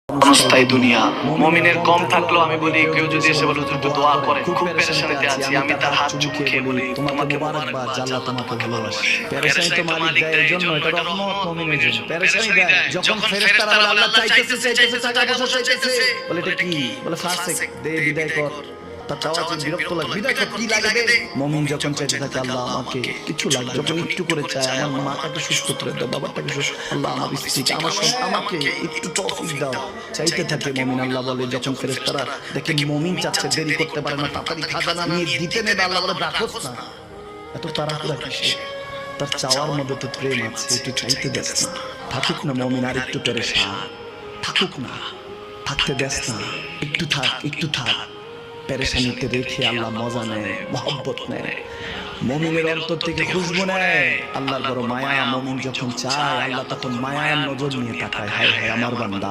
অবস্থায় দুনিয়া মুমিনের কম থাকলেও আমি বলি কেউ যদি এসে বলে হুজুর দোয়া করে খুব পেরেশানিতে আছি আমি তার হাত চুমু খেয়ে বলি তোমাকে মোবারকবাদ আল্লাহ তোমাকে ভালোবাসে। পেরেশানি তো মালিক দেয় এজন্য এটা রহমত মুমিনের জন্য। পেরেশানি দেয় যখন ফেরেশতারা বলে আল্লাহ চাইতেছে টাকা পয়সা চাইতেছে বলে এটা কি বলে ফাসিক দে বিদায় কর তার চাওয়াতে বিরক্ত লাগে বিদায় কর কি লাগে দে। মুমিন যখন চাইতে থাকে আল্লাহ আমাকে কিছু লাগবে যখন একটু করে চায় আমার মাটাকে সুস্থ করে দাও বাবাটাকে সুস্থ আল্লাহ আমার স্ত্রীকে আমাকে একটু তৌফিক দাও চাইতে থাকে মুমিন। আল্লাহ বলে যখন ফেরেশতারা দেখেন মুমিন চাচ্ছে দেরি করতে পারে না তাড়াতাড়ি খাজানা নিয়ে দিতে নেবে আল্লাহ বলে রাখোস না এত তাড়াহুড়া কিসে তার চাওয়ার মধ্যে তো প্রেম আছে একটু চাইতে দেস না থাকুক না মুমিন আর একটু পেরেশান থাকুক না থাকতে দেস না একটু থাক পেরেশানিতে রেখে আল্লাহ মজা নেয় মহব্বত নেয় মুমিনের অন্তর থেকে খুশবু নেয় আল্লাহর বড় মায়া। মুমিন যখন চায় আল্লাহ তখন মায়ার নজর নিয়ে তাকায় হায় হায় আমার বান্দা